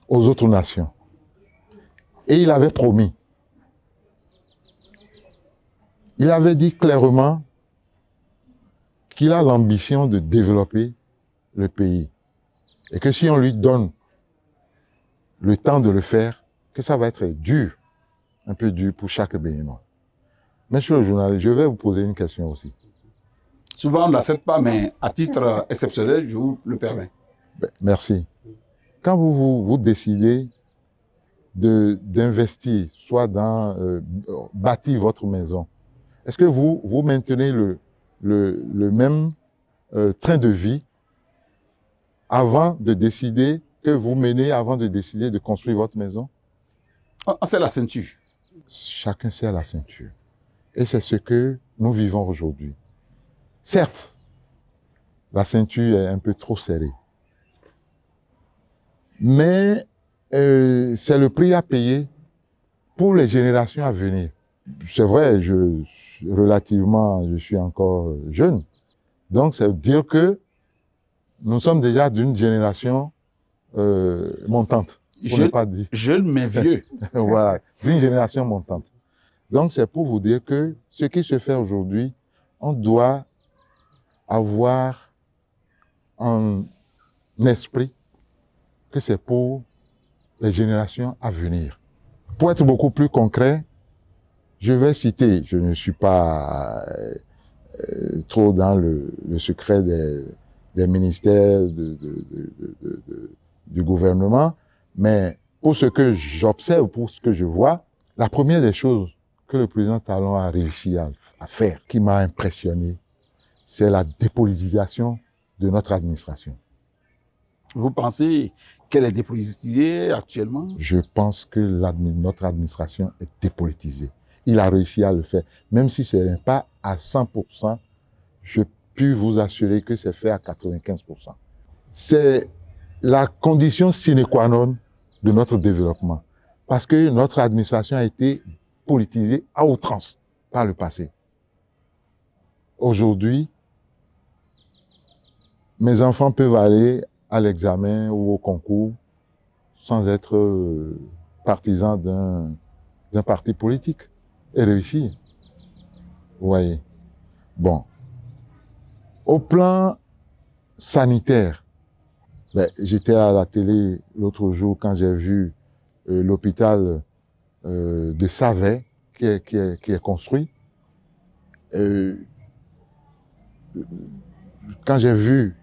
aux autres nations. Et il avait promis. Il avait dit clairement qu'il a l'ambition de développer le pays. Et que si on lui donne le temps de le faire, que ça va être dur, un peu dur pour chaque Béninois. Monsieur le journaliste, je vais vous poser une question aussi. Souvent, on ne l'accepte pas, mais à titre exceptionnel, je vous le permets. Merci. Quand vous décidez d'investir, soit dans bâtir votre maison, est-ce que vous maintenez le même train de vie avant de décider que vous menez, avant de décider de construire votre maison? On serre la ceinture. Chacun serre la ceinture. Et c'est ce que nous vivons aujourd'hui. Certes, la ceinture est un peu trop serrée. Mais c'est le prix à payer pour les générations à venir. C'est vrai, je suis encore jeune. Donc, ça veut dire que nous sommes déjà d'une génération montante, pour ne pas dire. Jeune mais vieux. Voilà, d'une génération montante. Donc, c'est pour vous dire que ce qui se fait aujourd'hui, on doit avoir un esprit que c'est pour les générations à venir. Pour être beaucoup plus concret, je vais citer, je ne suis pas trop dans le secret des ministères du gouvernement, mais pour ce que j'observe, pour ce que je vois, la première des choses que le président Talon a réussi à faire, qui m'a impressionné, c'est la dépolitisation de notre administration. Vous pensez qu'elle est dépolitisée actuellement? Je pense que notre administration est dépolitisée. Il a réussi à le faire. Même si ce n'est pas à 100%, je peux vous assurer que c'est fait à 95%. C'est la condition sine qua non de notre développement. Parce que notre administration a été politisée à outrance par le passé. Aujourd'hui, mes enfants peuvent aller à l'examen ou au concours sans être partisans d'un parti politique et réussir. Vous voyez. Bon. Au plan sanitaire, j'étais à la télé l'autre jour quand j'ai vu l'hôpital de Savet qui est construit. Quand j'ai vu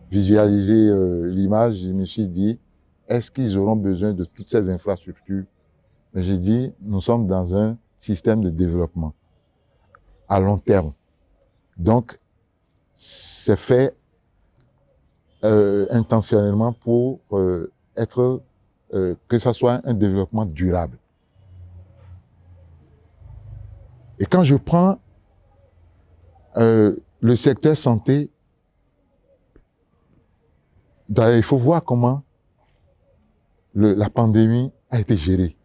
visualiser l'image, je me suis dit, est-ce qu'ils auront besoin de toutes ces infrastructures? Mais j'ai dit, nous sommes dans un système de développement à long terme. Donc, c'est fait intentionnellement pour que ça soit un développement durable. Et quand je prends le secteur santé, il faut voir comment la pandémie a été gérée.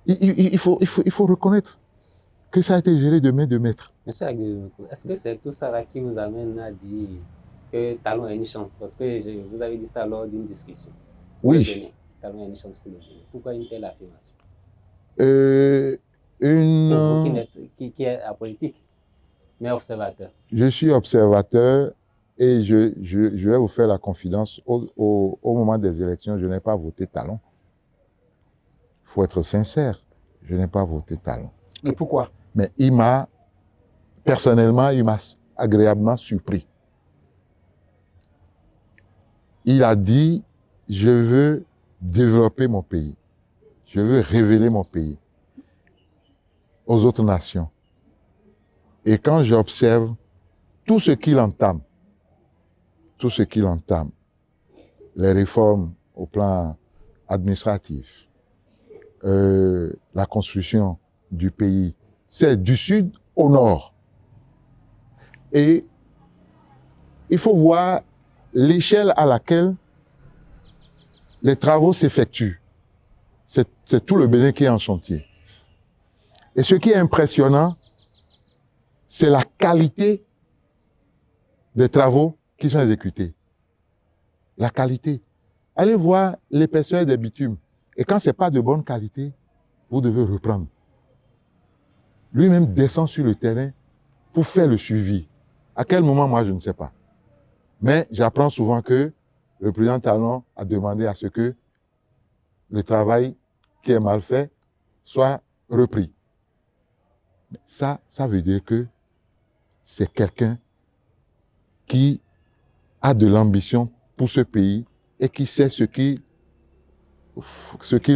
Il faut reconnaître que ça a été géré de main de maître. Monsieur Aguilou, est-ce que c'est tout ça là qui vous amène à dire que Talon a une chance? Parce que vous avez dit ça lors d'une discussion. Oui. Talon a une chance pour le Bénin. Pourquoi une telle affirmation? Vous qui est apolitique, mais observateur. Je suis observateur et je vais vous faire la confidence. Au moment des élections, je n'ai pas voté Talon. Il faut être sincère. Je n'ai pas voté Talon. Mais pourquoi? Mais personnellement, il m'a agréablement surpris. Il a dit, je veux développer mon pays. Je veux révéler mon pays aux autres nations. Et quand j'observe tout ce qu'il entame, les réformes au plan administratif, la construction du pays, c'est du sud au nord. Et il faut voir l'échelle à laquelle les travaux s'effectuent. C'est tout le Bénin qui est en chantier. Et ce qui est impressionnant, c'est la qualité des travaux qui sont exécutés. La qualité. Allez voir l'épaisseur des bitumes. Et quand ce n'est pas de bonne qualité, vous devez reprendre. Lui-même descend sur le terrain pour faire le suivi. À quel moment, moi, je ne sais pas. Mais j'apprends souvent que le président Talon a demandé à ce que le travail qui est mal fait soit repris. Ça veut dire que c'est quelqu'un qui a de l'ambition pour ce pays et qui sait ce qu'il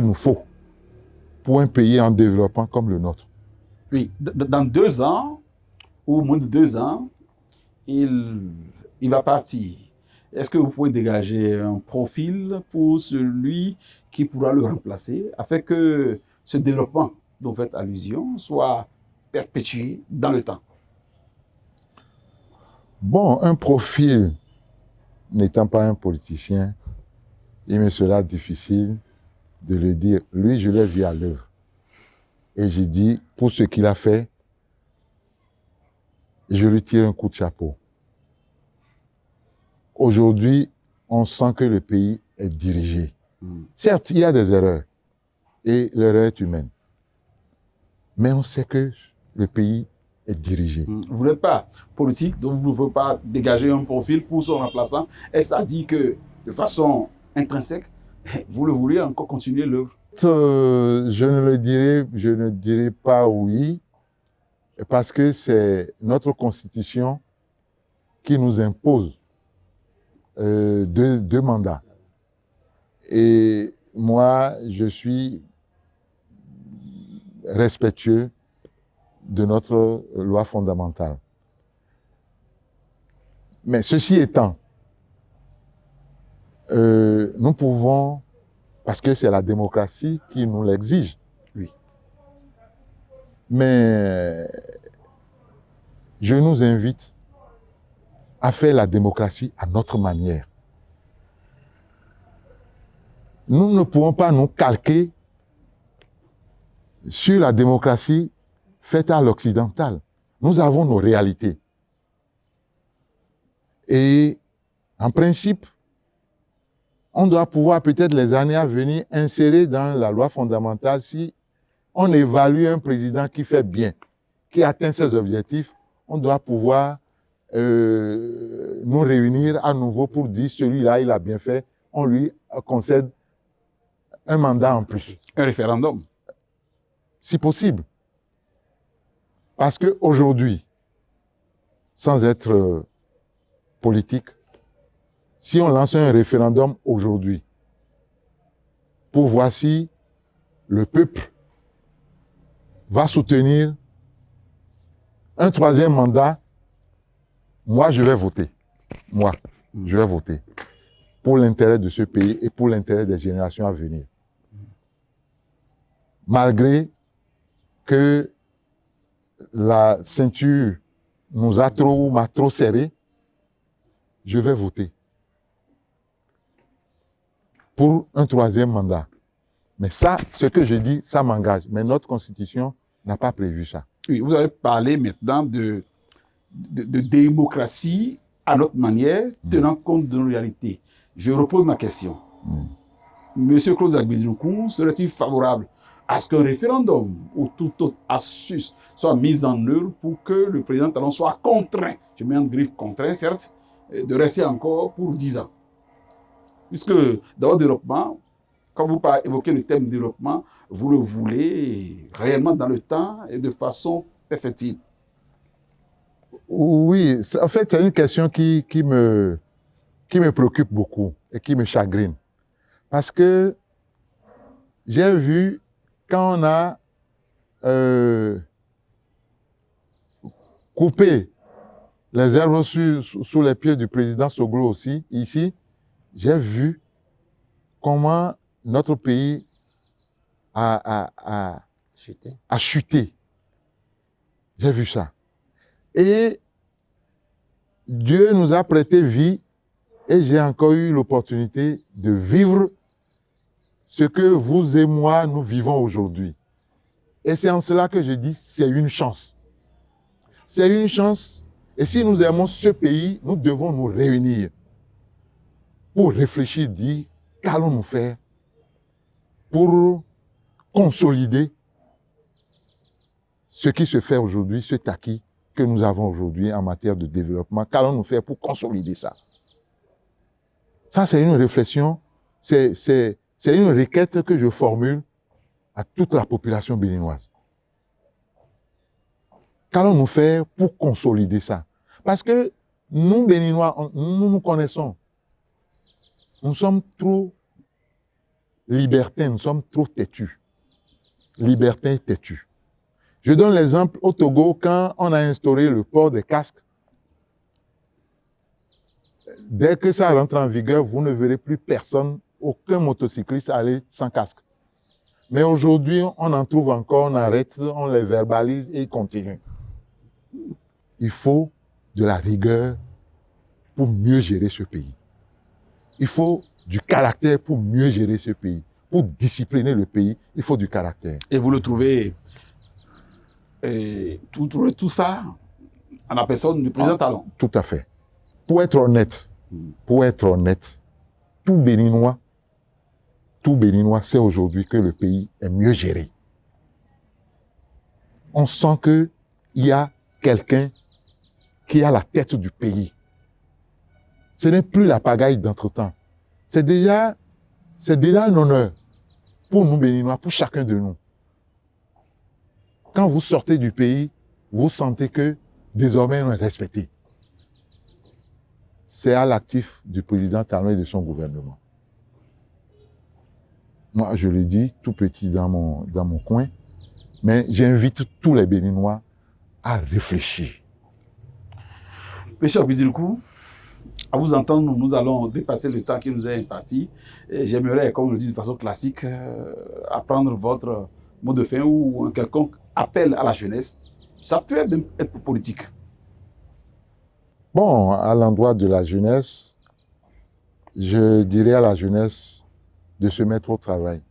nous faut pour un pays en développement comme le nôtre. Oui, dans 2 ans, ou moins de 2 ans, il va partir. Est-ce que vous pouvez dégager un profil pour celui qui pourra le remplacer afin que ce développement dont vous faites allusion soit perpétué dans le temps? Bon, un profil n'étant pas un politicien, il me sera difficile de le dire. Lui, je l'ai vu à l'œuvre. Et j'ai dit, pour ce qu'il a fait, je lui tire un coup de chapeau. Aujourd'hui, on sent que le pays est dirigé. Certes, il y a des erreurs, et l'erreur est humaine. Mais on sait que le pays est dirigé. Vous n'êtes pas politique, donc vous ne pouvez pas dégager un profil pour son remplaçant. Et ça dit que, de façon intrinsèque, vous le voulez encore continuer l'œuvre? Je ne dirai pas oui, parce que c'est notre constitution qui nous impose deux mandats. Et moi, je suis respectueux de notre loi fondamentale. Mais ceci étant, nous pouvons, parce que c'est la démocratie qui nous l'exige. Oui. Mais je nous invite à faire la démocratie à notre manière. Nous ne pouvons pas nous calquer sur la démocratie faite à l'occidental. Nous avons nos réalités. Et en principe, on doit pouvoir peut-être les années à venir insérer dans la loi fondamentale si on évalue un président qui fait bien, qui atteint ses objectifs, on doit pouvoir nous réunir à nouveau pour dire celui-là, il a bien fait, on lui concède un mandat en plus. Un référendum. Si possible. Parce qu'aujourd'hui, sans être politique, si on lance un référendum aujourd'hui, pour voir si le peuple va soutenir un troisième mandat, moi je vais voter. Moi, je vais voter pour l'intérêt de ce pays et pour l'intérêt des générations à venir. Malgré que la ceinture m'a trop serré, je vais voter pour un troisième mandat. Mais ça, ce que je dis, ça m'engage. Mais notre constitution n'a pas prévu ça. Oui, vous avez parlé maintenant de démocratie à notre manière, tenant compte de nos réalités. Je repose ma question. Monsieur Claude Agbedirunku, serait-il favorable à ce qu'un référendum ou toute autre astuce soit mise en œuvre pour que le président Talon soit contraint, je mets en griffe contraint, certes, de rester encore pour 10 ans? Puisque dans le développement, quand vous évoquez le thème développement, vous le voulez réellement dans le temps et de façon effective. Oui, en fait, c'est une question qui me préoccupe beaucoup et qui me chagrine. Parce que j'ai vu, quand on a coupé les herbes sous les pieds du président Soglo aussi, ici, j'ai vu comment notre pays a chuté. J'ai vu ça. Et Dieu nous a prêté vie et j'ai encore eu l'opportunité de vivre ce que vous et moi, nous vivons aujourd'hui. Et c'est en cela que je dis, c'est une chance. C'est une chance. Et si nous aimons ce pays, nous devons nous réunir pour réfléchir, dire, qu'allons-nous faire pour consolider ce qui se fait aujourd'hui, cet acquis que nous avons aujourd'hui en matière de développement. Qu'allons-nous faire pour consolider ça? Ça, c'est une réflexion, c'est une requête que je formule à toute la population béninoise. Qu'allons-nous faire pour consolider ça? Parce que nous, Béninois, nous connaissons. Nous sommes trop libertins, nous sommes trop têtus. Libertins et têtus. Je donne l'exemple au Togo, quand on a instauré le port des casques. Dès que ça rentre en vigueur, vous ne verrez plus personne, aucun motocycliste aller sans casque. Mais aujourd'hui, on en trouve encore, on arrête, on les verbalise et ils continuent. Il faut de la rigueur pour mieux gérer ce pays. Il faut du caractère pour mieux gérer ce pays. Pour discipliner le pays, il faut du caractère. Et vous le trouvez, tout ça en la personne du président Talon? Tout à fait. Pour être honnête, tout Béninois sait aujourd'hui que le pays est mieux géré. On sent qu'il y a quelqu'un qui a la tête du pays. Ce n'est plus la pagaille d'entretemps. C'est déjà un honneur pour nous Béninois, pour chacun de nous. Quand vous sortez du pays, vous sentez que désormais on est respecté. C'est à l'actif du président Talon et de son gouvernement. Moi, je le dis tout petit dans mon coin, mais j'invite tous les Béninois à réfléchir. Monsieur Abidilkou, à vous entendre, nous allons dépasser le temps qui nous est imparti. J'aimerais, comme on le dit de façon classique, apprendre votre mot de fin ou un quelconque appel à la jeunesse. Ça peut être politique. Bon, à l'endroit de la jeunesse, je dirais à la jeunesse de se mettre au travail.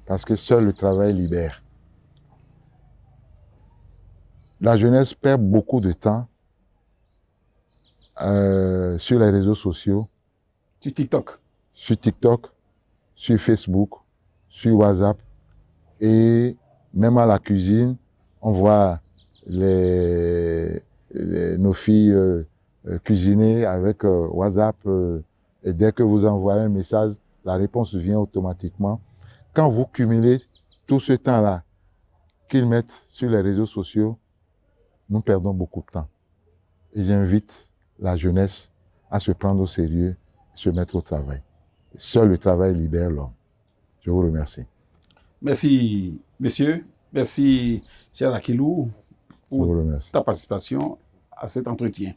Parce que seul le travail libère. La jeunesse perd beaucoup de temps sur les réseaux sociaux. Sur TikTok. Sur TikTok, sur Facebook, sur WhatsApp. Et même à la cuisine, on voit nos filles cuisiner avec WhatsApp. Et dès que vous envoyez un message, la réponse vient automatiquement. Quand vous cumulez tout ce temps-là qu'ils mettent sur les réseaux sociaux, nous perdons beaucoup de temps. Et j'invite la jeunesse à se prendre au sérieux, se mettre au travail. Seul le travail libère l'homme. Je vous remercie. Merci, monsieur. Merci, cher Akilou, pour ta participation à cet entretien.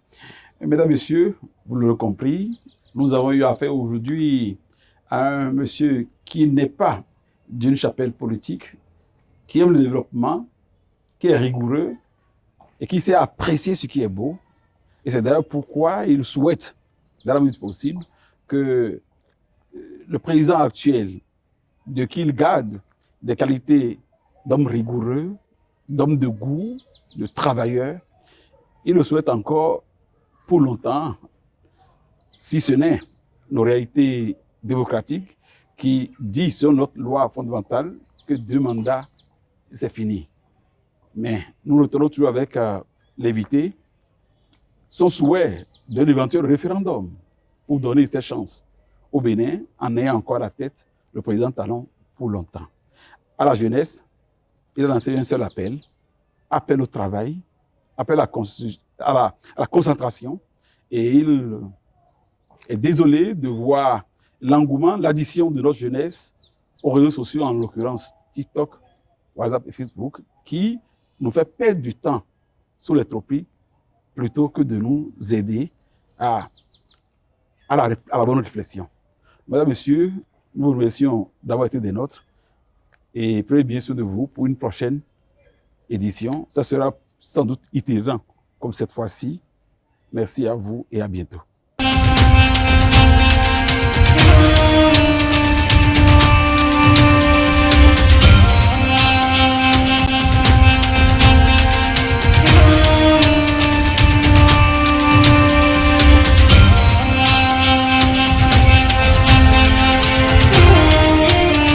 Mesdames, messieurs, vous l'aurez compris, nous avons eu affaire aujourd'hui à un monsieur qui n'est pas d'une chapelle politique, qui aime le développement, qui est rigoureux et qui sait apprécier ce qui est beau. Et c'est d'ailleurs pourquoi il souhaite, dans la mesure possible, que le président actuel, de qui il garde des qualités d'homme rigoureux, d'homme de goût, de travailleur, il le souhaite encore pour longtemps, si ce n'est nos réalités démocratiques qui dit sur notre loi fondamentale que 2 mandats, c'est fini. Mais nous retenons toujours avec l'évité son souhait d'un éventuel référendum pour donner ses chances au Bénin en ayant encore à la tête le président Talon pour longtemps. À la jeunesse, il a lancé un seul appel, appel au travail, appel à la concentration, et il est désolé de voir l'engouement, l'addition de notre jeunesse aux réseaux sociaux, en l'occurrence TikTok, WhatsApp et Facebook, qui nous fait perdre du temps sur les tropiques plutôt que de nous aider à la bonne réflexion. Mesdames, Messieurs, nous vous remercions d'avoir été des nôtres et prenez bien soin de vous pour une prochaine édition. Ça sera sans doute itinérant comme cette fois-ci. Merci à vous et à bientôt.